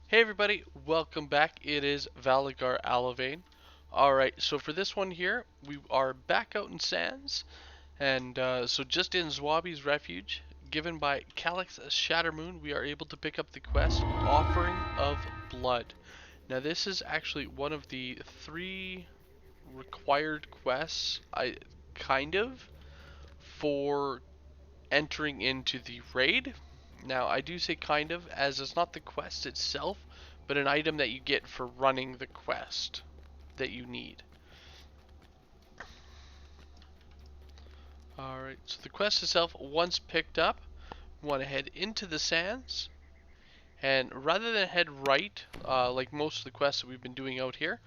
Hey everybody, welcome back. It is Valagar Aloevain. Alright, so for this one here, we are back out in Sands, and so just in Zwabi's Refuge, given by Calyx Shattermoon, we are able to pick up the quest, Offering of Blood. Now this is actually one of the 3 required quests, for entering into the raid. Now, I do say kind of, as it's not the quest itself, but an item that you get for running the quest that you need. Alright, so the quest itself, once picked up, we want to head into the sands, and rather than head right, like most of the quests that we've been doing out here,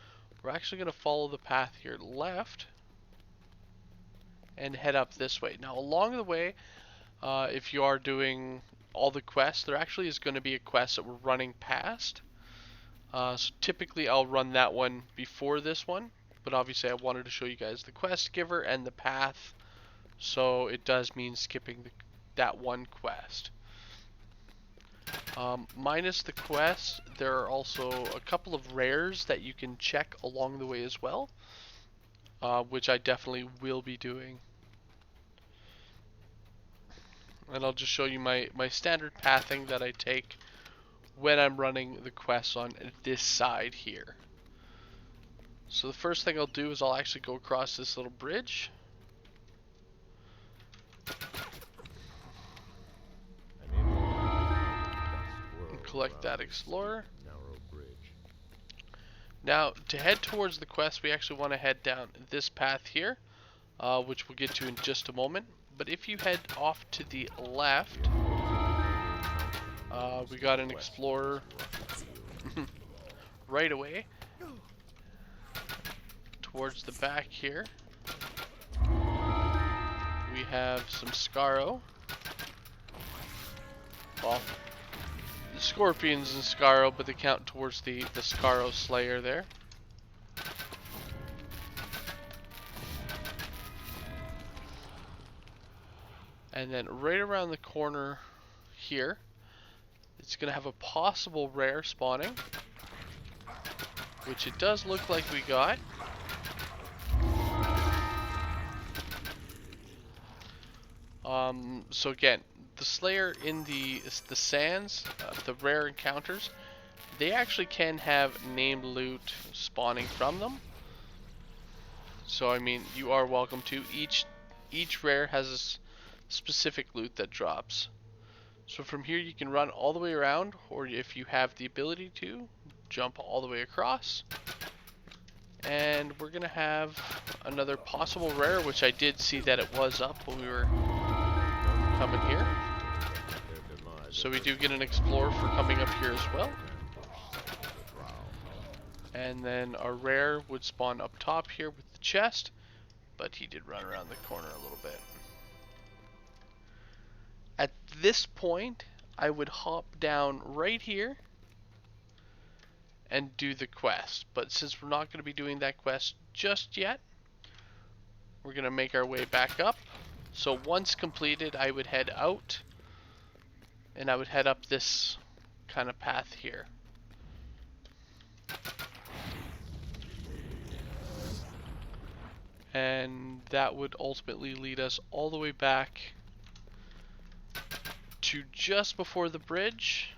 we're actually going to follow the path here left, and head up this way. Now, along the way, if you are doing all the quests, there actually is going to be a quest that we're running past. So typically I'll run that one before this one, but obviously I wanted to show you guys the quest giver and the path, so it does mean skipping that one quest. Minus the quest, there are also a couple of rares that you can check along the way as well, which I definitely will be doing. And I'll just show you my standard pathing that I take when I'm running the quests on this side here. So the first thing I'll do is I'll actually go across this little bridge. And collect that explorer. Now, to head towards the quest, we actually want to head down this path here, which we'll get to in just a moment. But if you head off to the left, we got an explorer right away. Towards the back here, we have some Scaro. Well, the Scorpions and Scaro, but they count towards the Scaro Slayer there. And then right around the corner here, it's going to have a possible rare spawning, which it does look like we got. So again, the Slayer in the sands, the rare encounters, they actually can have named loot spawning from them. So I mean, you are welcome to. Each rare has a specific loot that drops. So from here you can run all the way around, or if you have the ability to, jump all the way across. And we're gonna have another possible rare, which I did see that it was up when we were coming here. So we do get an explorer for coming up here as well. And then our rare would spawn up top here with the chest, but he did run around the corner a little bit. At this point, I would hop down right here and do the quest. But since we're not going to be doing that quest just yet, we're going to make our way back up. So once completed, I would head out, and I would head up this kind of path here. And that would ultimately lead us all the way back to just before the bridge,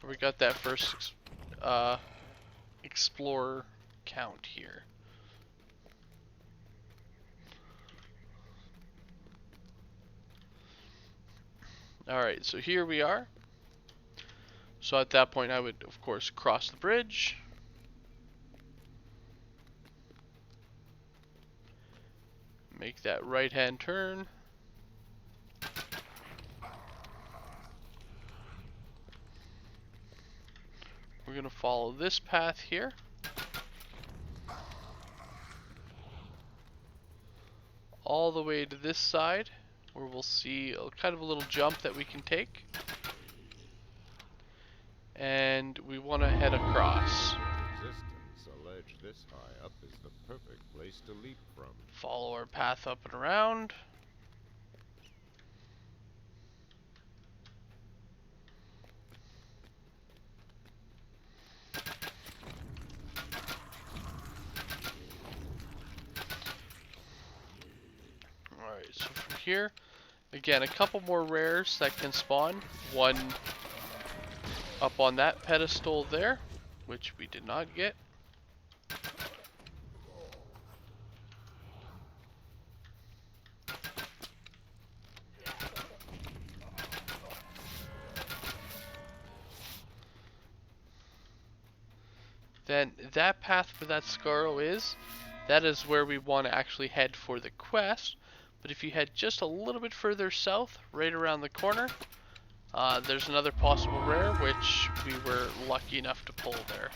where we got that first explorer count here. Alright, so here we are. So at that point I would of course cross the bridge. Make that right hand turn. We're going to follow this path here. All the way to this side, where we'll see kind of a little jump that we can take. And we want to head across. This high up is the perfect place to leap from. Follow our path up and around. here. Again, a couple more rares that can spawn. One up on that pedestal there, which we did not get. Then that path where that Scarrow is, that is where we want to actually head for the quest. But if you head just a little bit further south, right around the corner, there's another possible rare, which we were lucky enough to pull there.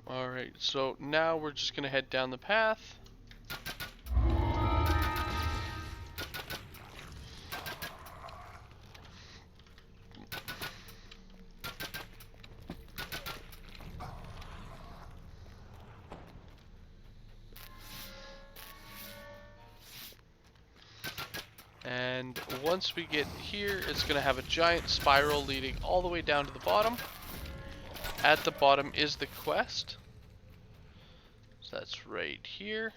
Alright, so now we're just going to head down the path. And once we get here, it's going to have a giant spiral leading all the way down to the bottom. At the bottom is the quest. So that's right here.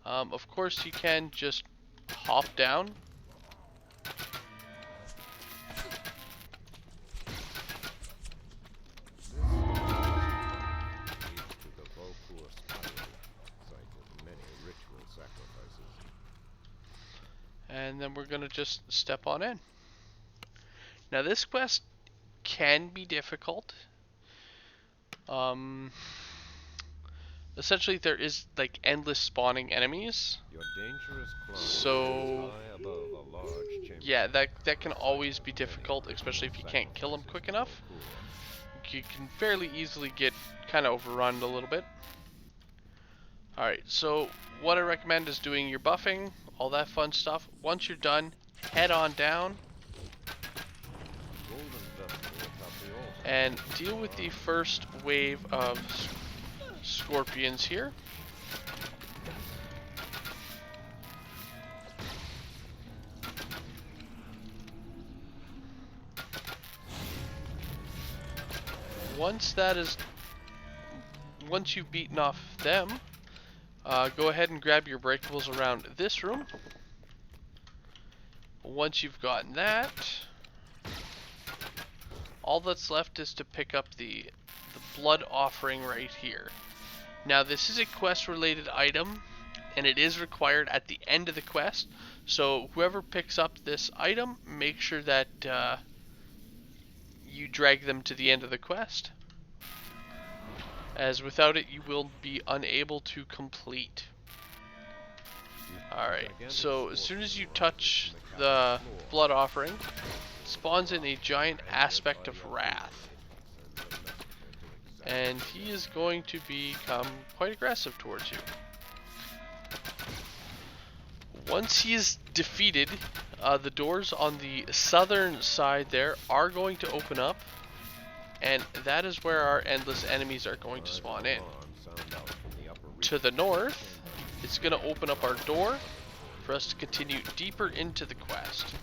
Of course, you can just hop down. And then we're going to just step on in. Now this quest can be difficult. Essentially there is like endless spawning enemies. So yeah, that can always be difficult, especially if you can't kill them quick enough. You can fairly easily get kind of overrun a little bit. Alright, so what I recommend is doing your buffing, all that fun stuff. Once you're done, head on down and deal with the first wave of scorpions here. Once you've beaten off them, go ahead and grab your breakables around this room. Once you've gotten that, all that's left is to pick up the blood offering right here. Now this is a quest related item, and it is required at the end of the quest, so whoever picks up this item, make sure that you drag them to the end of the quest, as without it you will be unable to complete. Alright, so as soon as you touch the blood offering, it spawns in a giant aspect of wrath. And he is going to become quite aggressive towards you. Once he is defeated, the doors on the southern side there are going to open up, and that is where our endless enemies are going to spawn in. To the north, it's going to open up our door for us to continue deeper into the quest.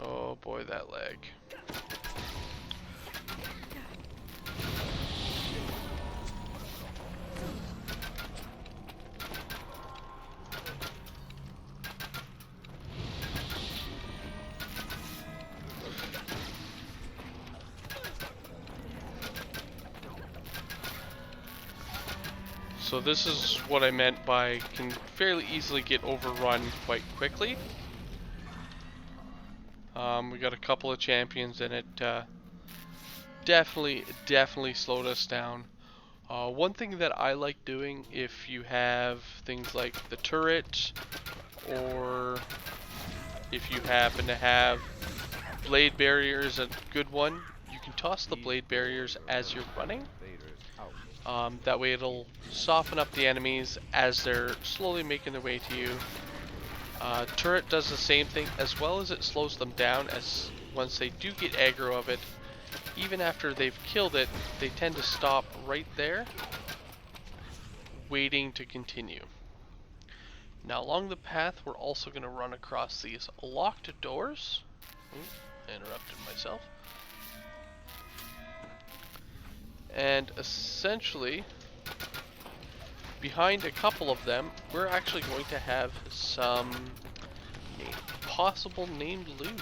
Oh boy, that leg. So this is what I meant by can fairly easily get overrun quite quickly. We got a couple of champions and it definitely slowed us down. One thing that I like doing, if you have things like the turret or If you happen to have blade barriers, a good one, you can toss the These blade barriers doors are as you're running running. invaders out. That way it'll soften up the enemies as they're slowly making their way to you. Turret does the same thing, as well as it slows them down, as once they do get aggro of it, even after they've killed it, they tend to stop right there, waiting to continue. Now along the path, we're also going to run across these locked doors. Ooh, I interrupted myself. And essentially, behind a couple of them, we're actually going to have some possible named loot.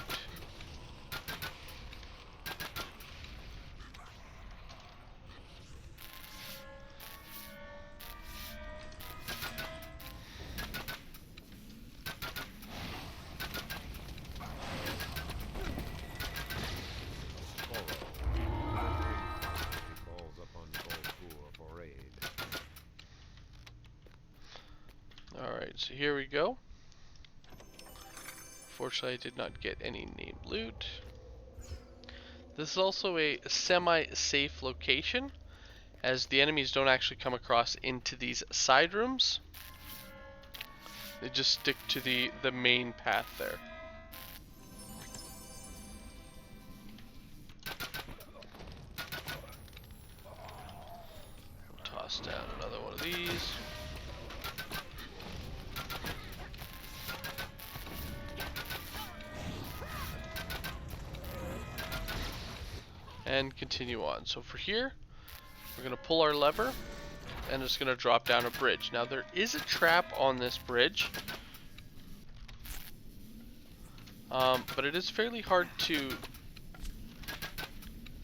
Falls upon Balfour for aid. Alright, so here we go. Fortunately, I did not get any named loot. This is also a semi-safe location, as the enemies don't actually come across into these side rooms. They just stick to the main path there. Toss down another one of these. And continue on. So for here, we're going to pull our lever, and it's going to drop down a bridge. Now there is a trap on this bridge, but it is fairly hard to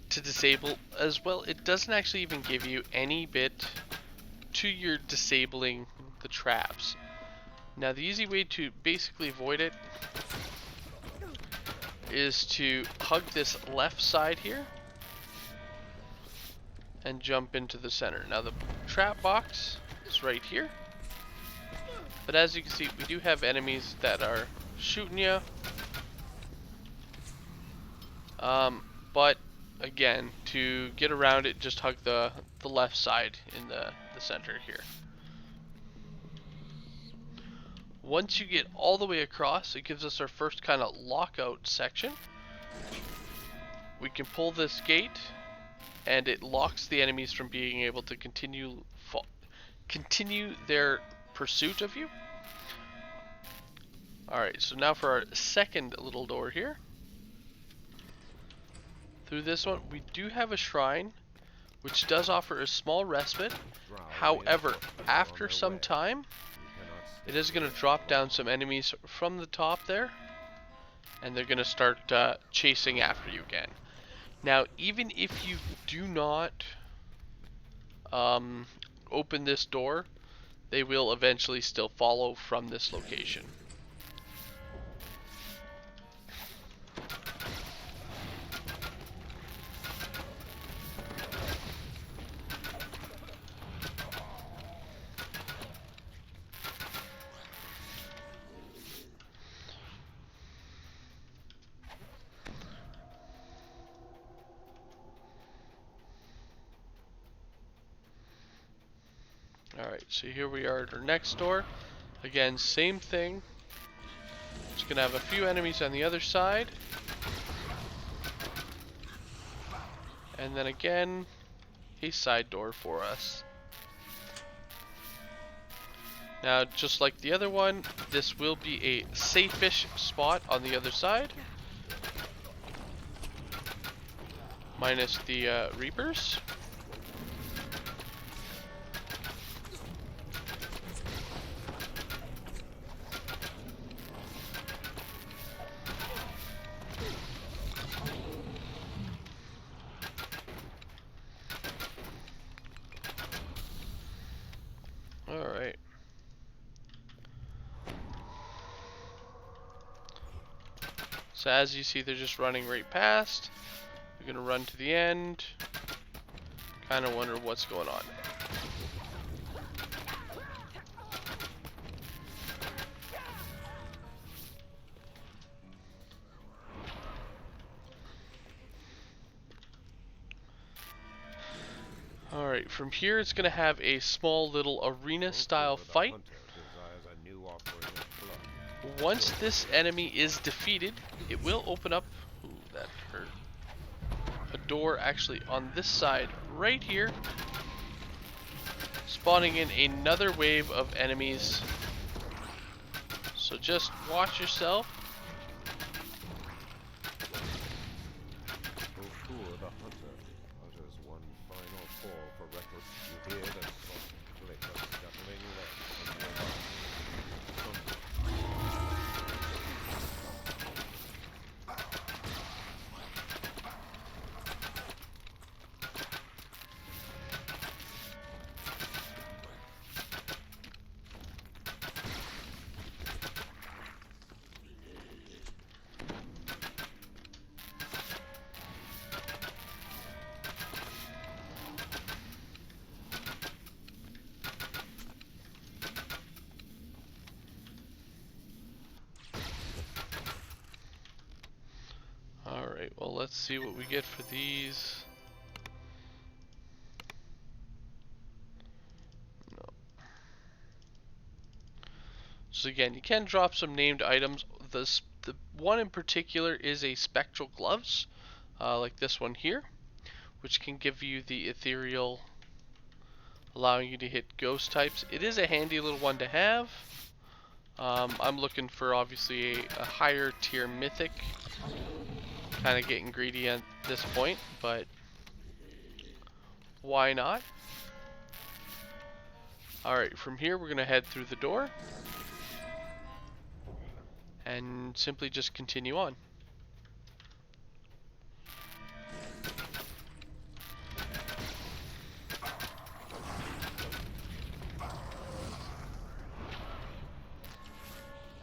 disable. As well, it doesn't actually even give you any bit to your disabling the traps. Now the easy way to basically avoid it is to hug this left side here and jump into the center. Now the trap box is right here, but as you can see, we do have enemies that are shooting you. But again, to get around it, just hug the left side in the center here. Once you get all the way across, it gives us our first kind of lockout section. We can pull this gate, and it locks the enemies from being able to continue their pursuit of you. Alright, so now for our second little door here. Through this one, we do have a shrine, which does offer a small respite. However, after some time, it is going to drop down some enemies from the top there, and they're going to start chasing after you again. Now, even if you do not open this door, they will eventually still follow from this location. Alright, so here we are at our next door. Again, same thing. Just gonna have a few enemies on the other side. And then again, a side door for us. Now, just like the other one, this will be a safe-ish spot on the other side. Minus the Reapers. Alright. So as you see, they're just running right past. We're gonna run to the end. Kind of wonder what's going on. Alright, from here it's going to have a small little arena style fight. Once this enemy is defeated, it will open up, ooh, that hurt, a door actually on this side right here, spawning in another wave of enemies. So just watch yourself. Alright, well let's see what we get for these. No. So again, you can drop some named items. The one in particular is a spectral gloves, like this one here, which can give you the ethereal, allowing you to hit ghost types. It is a handy little one to have. I'm looking for obviously a higher tier mythic. Kind of getting greedy at this point, but why not? Alright, from here we're going to head through the door and simply just continue on.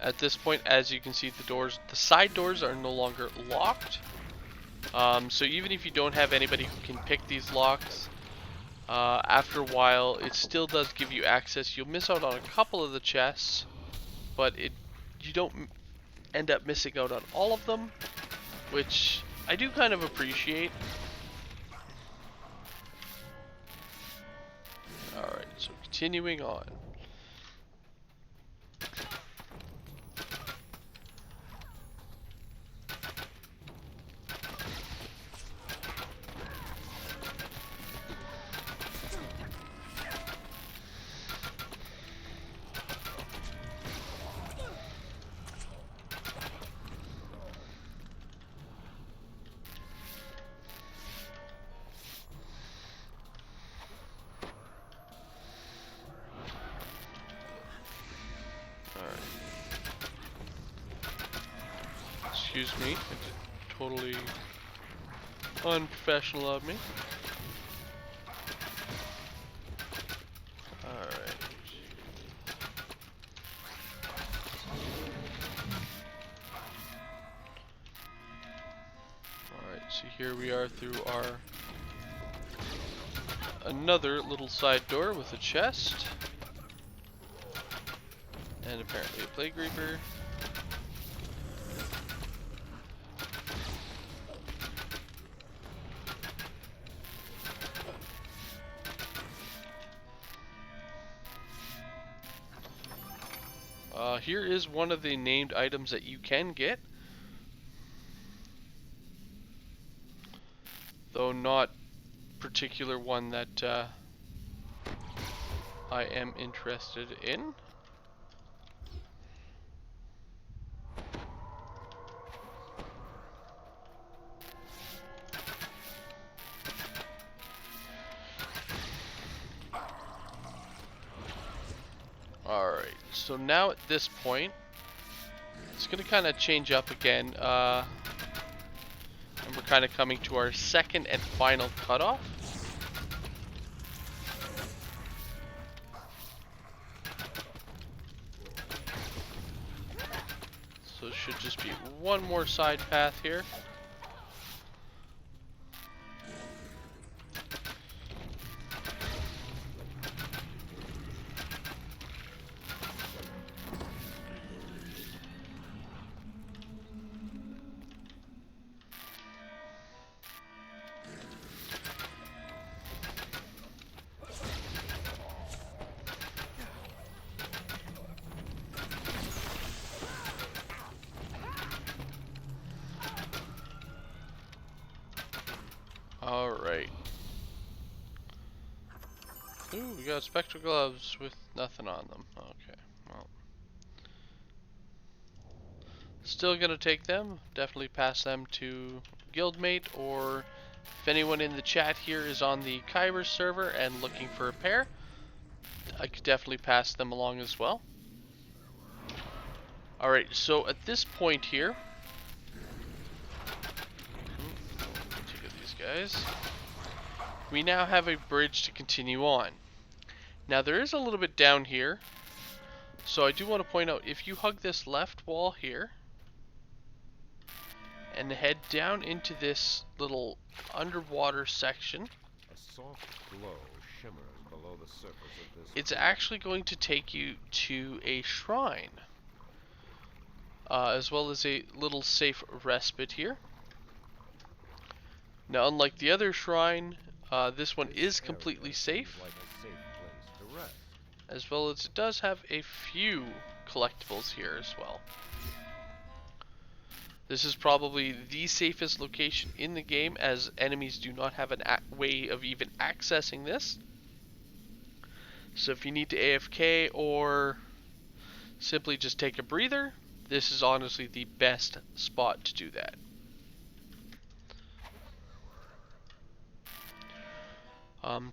At this point, as you can see, the side doors are no longer locked. So even if you don't have anybody who can pick these locks, after a while, it still does give you access. You'll miss out on a couple of the chests, but you don't end up missing out on all of them, which I do kind of appreciate. Alright, so continuing on. Excuse me, it's totally unprofessional of me. Alright. Alright, so here we are through our another little side door with a chest. And apparently a plague reaper. Here is one of the named items that you can get, though not particular one that I am interested in. Alright, so now at this point, it's going to kind of change up again, and we're kind of coming to our second and final cutoff. So it should just be one more side path here. Alright. Ooh, we got spectral gloves with nothing on them. Okay, well. Still gonna take them. Definitely pass them to guildmate, or if anyone in the chat here is on the Kyber server and looking for a pair, I could definitely pass them along as well. Alright, so at this point here, take out these guys. We now have a bridge to continue on. Now there is a little bit down here, so I do want to point out, if you hug this left wall here, and head down into this little underwater section, A soft glow shimmers below the surface of this. it's actually going to take you to a shrine, as well as a little safe respite here. Now, unlike the other shrine, this one is completely safe, Like a safe place to rest. as well as it does have a few collectibles here as well. This is probably the safest location in the game, as enemies do not have a way of even accessing this. So if you need to AFK or simply just take a breather, this is honestly the best spot to do that.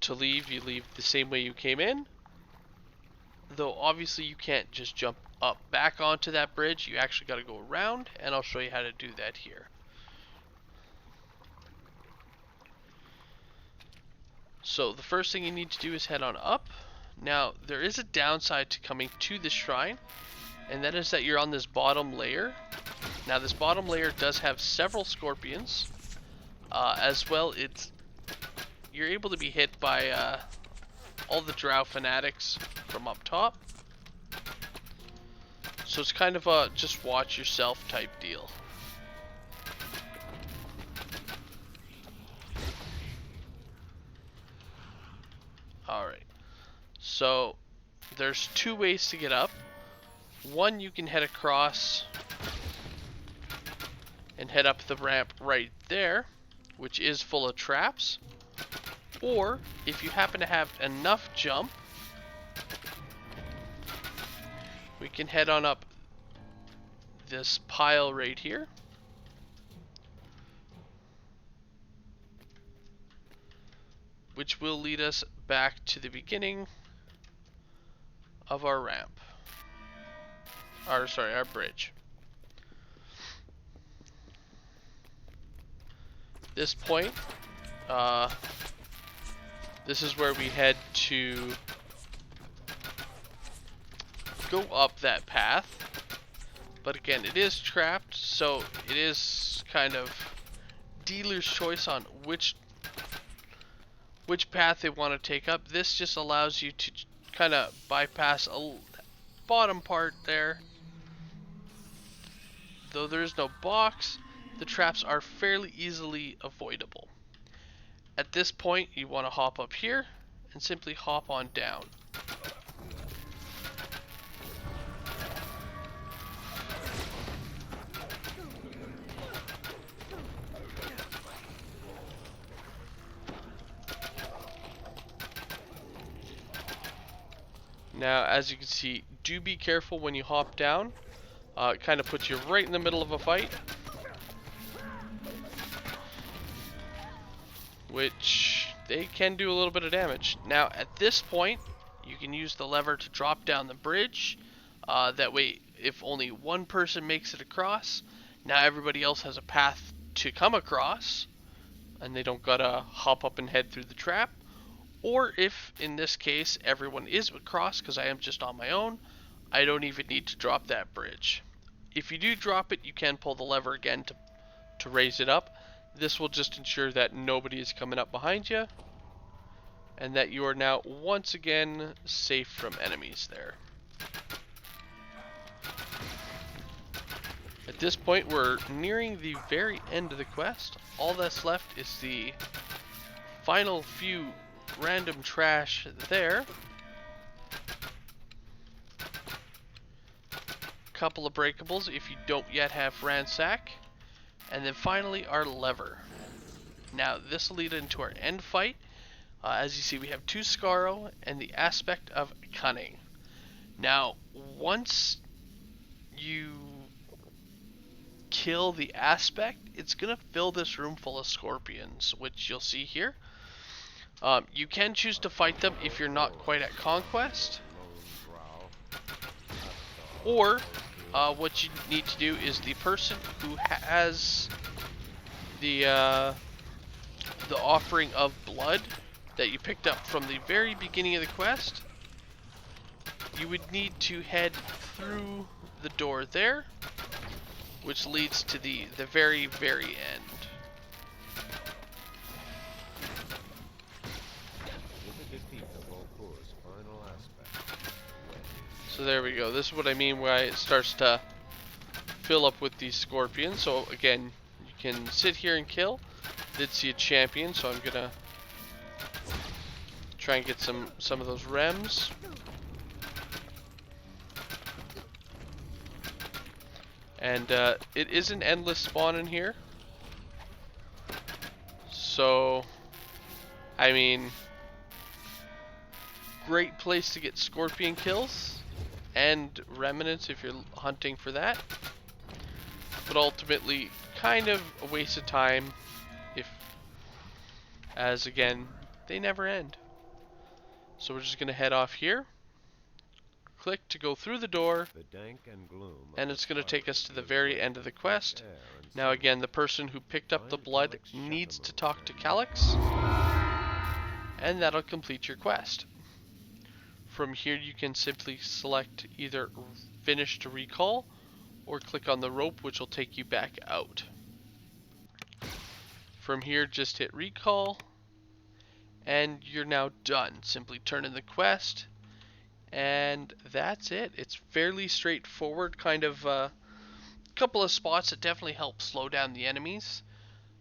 To leave, you leave the same way you came in. Though obviously you can't just jump up back onto that bridge, you actually got to go around, and I'll show you how to do that here. So the first thing you need to do is head on up. Now there is a downside to coming to this shrine, and that is that you're on this bottom layer. Now this bottom layer does have several scorpions, as well you're able to be hit by all the drow fanatics from up top. So it's kind of a just watch yourself type deal. Alright, so there's two ways to get up. One, you can head across and head up the ramp right there, which is full of traps. Or, if you happen to have enough jump, we can head on up this pile right here. Which will lead us back to the beginning of our ramp. Our bridge. This point, this is where we head to go up that path. But again, it is trapped, so it is kind of dealer's choice on which path they want to take up. This just allows you to kind of bypass a bottom part there. Though there is no box, the traps are fairly easily avoidable. At this point, you want to hop up here and simply hop on down. Now, as you can see, do be careful when you hop down. It kind of puts you right in the middle of a fight, which they can do a little bit of damage. Now, at this point, you can use the lever to drop down the bridge. That way, if only one person makes it across, now everybody else has a path to come across, and they don't gotta hop up and head through the trap. Or if, in this case, everyone is across, because I am just on my own, I don't even need to drop that bridge. If you do drop it, you can pull the lever again to raise it up. This will just ensure that nobody is coming up behind you, and that you are now once again safe from enemies there. At this point, we're nearing the very end of the quest. All that's left is the final few random trash there. Couple of breakables if you don't yet have ransack. And then finally our lever. Now this will lead into our end fight. As you see, we have 2 Scaro and the aspect of Cunning. Now, once you kill the aspect, it's going to fill this room full of scorpions, which you'll see here. You can choose to fight them if you're not quite at Conquest. Or, what you need to do is the person who has the offering of blood that you picked up from the very beginning of the quest, you would need to head through the door there, which leads to the very, very end. So there we go. This is what I mean where it starts to fill up with these scorpions. So again, you can sit here and kill. Did see a champion, so I'm gonna try and get some of those rems. And it is an endless spawn in here. So, I mean, great place to get scorpion kills and remnants if you're hunting for that. But ultimately, kind of a waste of time as again, they never end. So we're just going to head off here. Click to go through the door, and it's going to take us to the very end of the quest. Now again, the person who picked up the blood needs to talk to Calyx, and that'll complete your quest. From here you can simply select either finish to recall, or click on the rope, which will take you back out. From here just hit recall, and you're now done. Simply turn in the quest, and that's it. It's fairly straightforward, kind of couple of spots that definitely help slow down the enemies.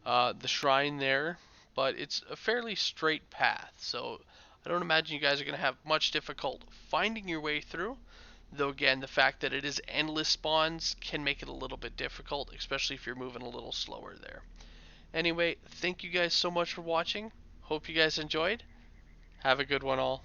The shrine there, but it's a fairly straight path, so I don't imagine you guys are going to have much difficult finding your way through. Though again, the fact that it is endless spawns can make it a little bit difficult, especially if you're moving a little slower there. Anyway, thank you guys so much for watching. Hope you guys enjoyed. Have a good one all.